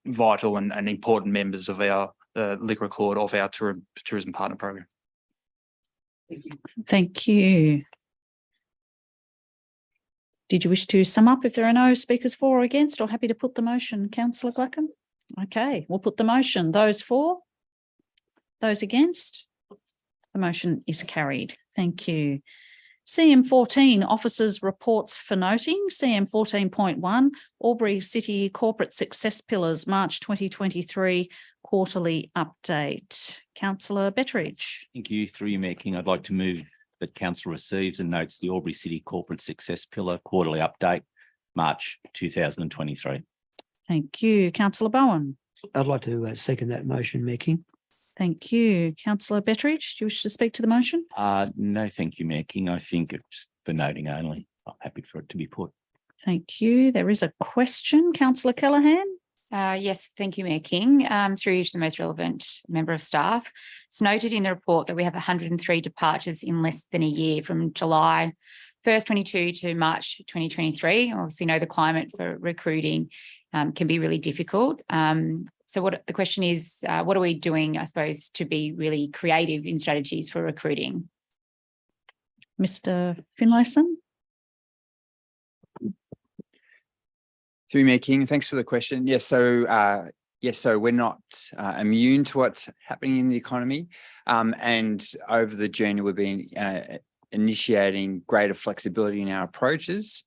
vital and important members of our Liquor Accord, of our tourism partner program. Thank you. Did you wish to sum up if there are no speakers for or against, or happy to put the motion, Councillor Glacken? Okay, we'll put the motion. Those for? Those against? The motion is carried. Thank you. CM14, Officers' Reports for Noting. CM 14.1, Albury City Corporate Success Pillars, March 2023 Quarterly Update. Councillor Betteridge. Thank you. Through you, Mayor King, I'd like to move that council receives and notes the Albury City Corporate Success Pillar Quarterly Update, March 2023. Thank you. Councillor Bowen. I'd like to second that motion, Mayor King. Thank you. Councillor Betteridge, do you wish to speak to the motion? No, thank you, Mayor King. I think it's for noting only. I'm happy for it to be put. Thank you. There is a question. Councillor Callaghan. Yes, thank you, Mayor King. Through you to the most relevant member of staff. It's noted in the report that we have 103 departures in less than a year, from July 1st, 22 to March 2023. Obviously, know the climate for recruiting can be really difficult. So what the question is, what are we doing, I suppose, to be really creative in strategies for recruiting? Mr. Finlayson. Through Mayor King, thanks for the question. Yes, so we're not immune to what's happening in the economy, and over the journey we've been initiating greater flexibility in our approaches.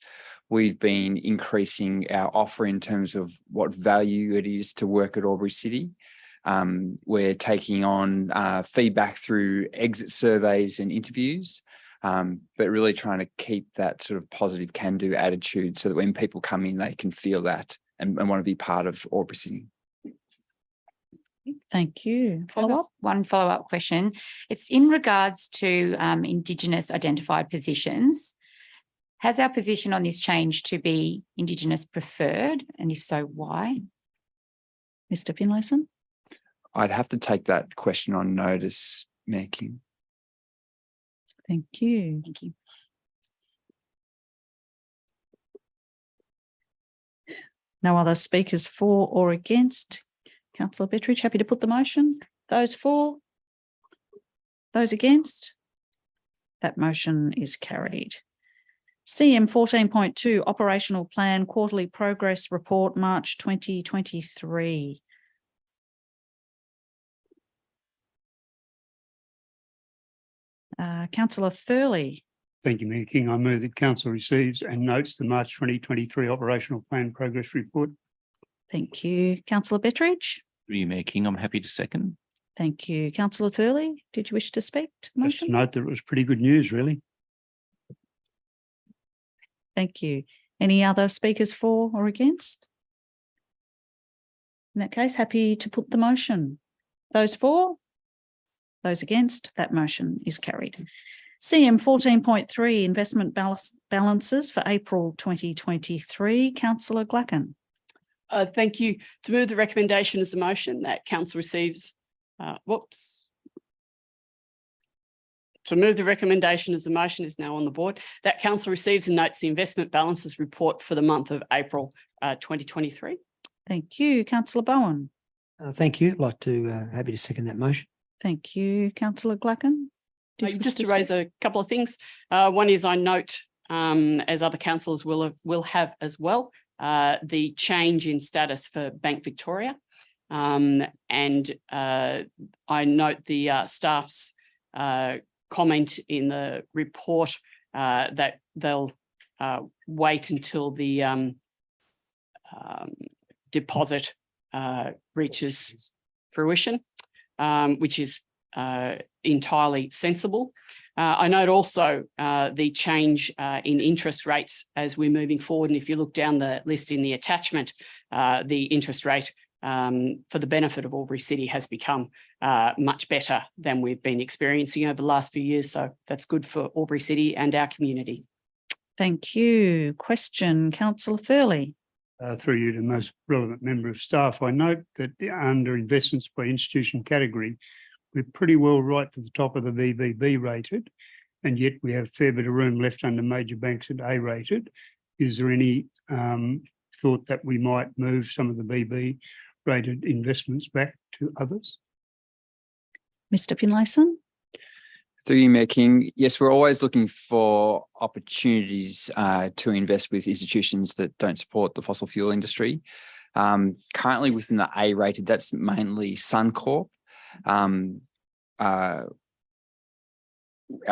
We've been increasing our offer in terms of what value it is to work at Albury City. We're taking on feedback through exit surveys and interviews, but really trying to keep that sort of positive can-do attitude so that when people come in, they can feel that and want to be part of Albury City. Thank you. Follow-up? One follow-up question. It's in regards to Indigenous identified positions. Has our position on this changed to be Indigenous preferred? And if so, why? Mr. Finlayson. I'd have to take that question on notice, Mayor King. Thank you. Thank you. No other speakers for or against. Councillor Bettridge, happy to put the motion. Those for? Those against? That motion is carried. CM 14.2 Operational Plan Quarterly Progress Report, March 2023. Councillor Thurley. Thank you, Mayor King. I move that council receives and notes the March 2023 Operational Plan Progress Report. Thank you. Councillor Bettridge. Through you, Mayor King, I'm happy to second. Thank you. Councillor Thurley, did you wish to speak to the Just to motion? note that it was pretty good news, really. Thank you. Any other speakers for or against? In that case, happy to put the motion. Those for? Those against? That motion is carried. CM 14.3 Investment Balances for April 2023. Councillor Glacken. Thank you. To move the recommendation as a motion that council receives, To move the recommendation as a motion is now on the board, that council receives and notes the investment balances report for the month of April 2023. Thank you. Councillor Bowen. Thank you. I'd like to, happy to second that motion. Thank you. Councillor Glacken. Did you wish Just to speak? raise a couple of things. One is I note, as other councillors will have as well, the change in status for Bank Victoria. And I note the staff's comment in the report that they'll wait until the deposit reaches fruition, which is entirely sensible. I note also the change in interest rates as we're moving forward. And if you look down the list in the attachment, the interest rate for the benefit of Albury City has become much better than we've been experiencing over the last few years. So that's good for Albury City and our community. Thank you. Question, Councillor Thurley. Through you to the most relevant member of staff, I note that under investments by institution category, we're pretty well right to the top of the BBB rated, and yet we have a fair bit of room left under major banks at A rated. Is there any thought that we might move some of the BB rated investments back to others? Mr. Finlayson. Through you, Mayor King. Yes, we're always looking for opportunities to invest with institutions that don't support the fossil fuel industry. Currently within the A rated, that's mainly Suncorp. Our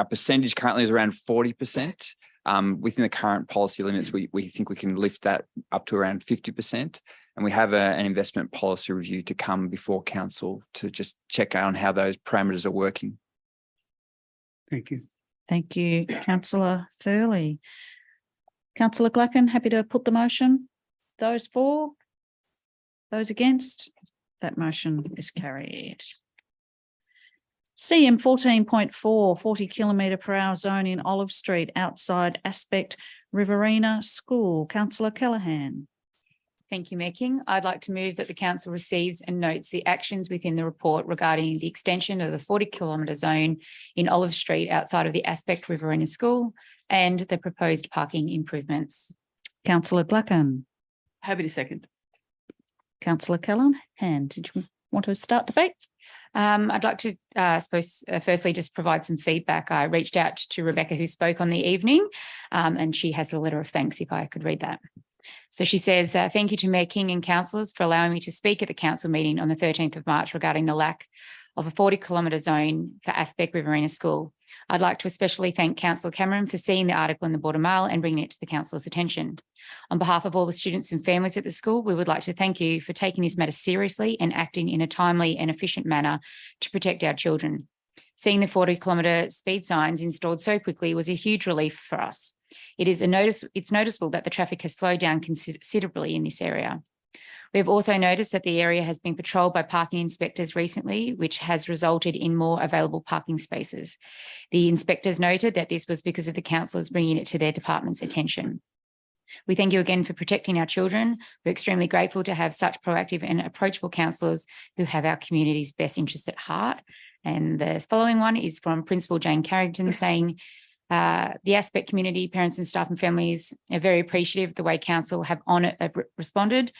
percentage currently is around 40%. Within the current policy limits, we think we can lift that up to around 50%. And we have an investment policy review to come before council to just check on how those parameters are working. Thank you. Thank you, Councillor Thurley. Councillor Glacken, happy to put the motion. Those for? Those against? That motion is carried. CM 14.4 40 km/h zone in Olive Street outside Aspect Riverina School. Councillor Callaghan. Thank you, Mayor King. I'd like to move that the council receives and notes the actions within the report regarding the extension of the 40 km zone in Olive Street outside of the Aspect Riverina School and the proposed parking improvements. Councillor Glacken. Happy to second. Councillor Callaghan, did you want to start debate? I'd like to, firstly just provide some feedback. I reached out to Rebecca, who spoke on the evening, and she has a letter of thanks, if I could read that. So she says, thank you to Mayor King and councillors for allowing me to speak at the council meeting on the 13th of March regarding the lack of a 40 km zone for Aspect Riverina School. I'd like to especially thank Councillor Cameron for seeing the article in the Border Mail and bringing it to the councillor's attention. On behalf of all the students and families at the school, we would like to thank you for taking this matter seriously and acting in a timely and efficient manner to protect our children. Seeing the 40 km speed signs installed so quickly was a huge relief for us. It's noticeable that the traffic has slowed down considerably in this area. We have also noticed that the area has been patrolled by parking inspectors recently, which has resulted in more available parking spaces. The inspectors noted that this was because of the councillors bringing it to their department's attention. We thank you again for protecting our children. We're extremely grateful to have such proactive and approachable councillors who have our community's best interests at heart. And the following one is from Principal Jane Carrington saying, The Aspect community, parents and staff and families are very appreciative of the way council have responded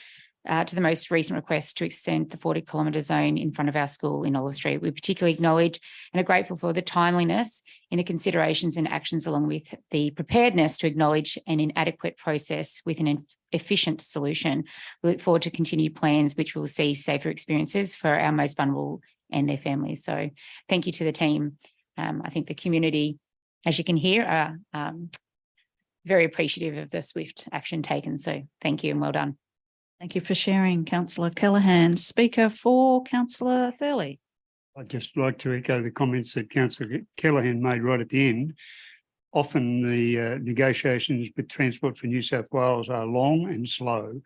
to the most recent request to extend the 40-kilometre zone in front of our school in Olive Street. We particularly acknowledge and are grateful for the timeliness in the considerations and actions, along with the preparedness to acknowledge an inadequate process with an efficient solution. We look forward to continued plans which will see safer experiences for our most vulnerable and their families. So thank you to the team. I think the community, as you can hear, are very appreciative of the swift action taken. So thank you and well done. Thank you for sharing, Councillor Callaghan. Speaker for Councillor Thurley. I'd just like to echo the comments that Councillor Callaghan made right at the end. Often the negotiations with Transport for New South Wales are long and slow.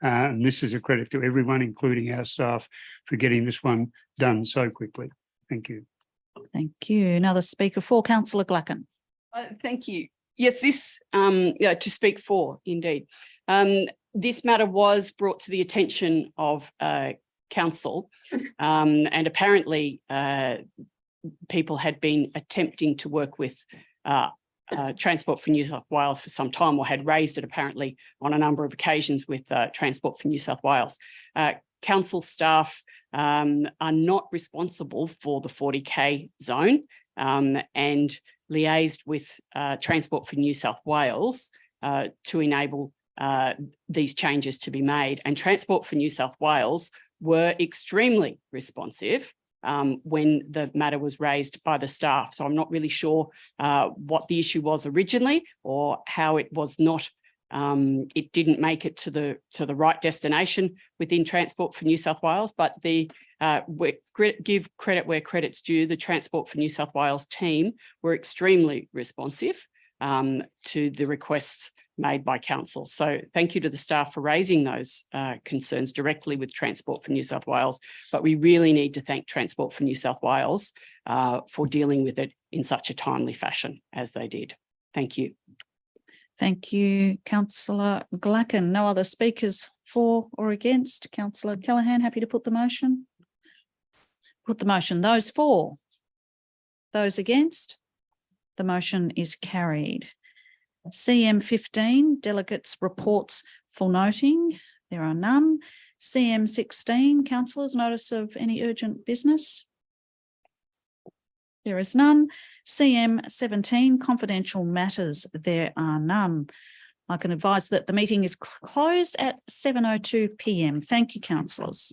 And this is a credit to everyone, including our staff, for getting this one done so quickly. Thank you. Thank you. Another speaker for Councillor Glacken. Thank you. Yes, this, to speak for, indeed. This matter was brought to the attention of council, and apparently people had been attempting to work with Transport for New South Wales for some time, or had raised it apparently on a number of occasions with Transport for New South Wales. Council staff are not responsible for the 40K zone, and liaised with Transport for New South Wales to enable these changes to be made. And Transport for New South Wales were extremely responsive when the matter was raised by the staff. So I'm not really sure what the issue was originally, or how it was not, it didn't make it to the right destination within Transport for New South Wales. But give credit where credit's due. The Transport for New South Wales team were extremely responsive to the requests made by council. So thank you to the staff for raising those concerns directly with Transport for New South Wales. But we really need to thank Transport for New South Wales for dealing with it in such a timely fashion as they did. Thank you. Thank you, Councillor Glacken. No other speakers for or against. Councillor Callaghan, happy to put the motion? Put the motion. Those for? Those against? The motion is carried. CM 15, delegates' reports for noting. There are none. CM 16, councillors, notice of any urgent business. There is none. CM 17, confidential matters. There are none. I can advise that the meeting is closed at 7:02 p.m. Thank you, councillors.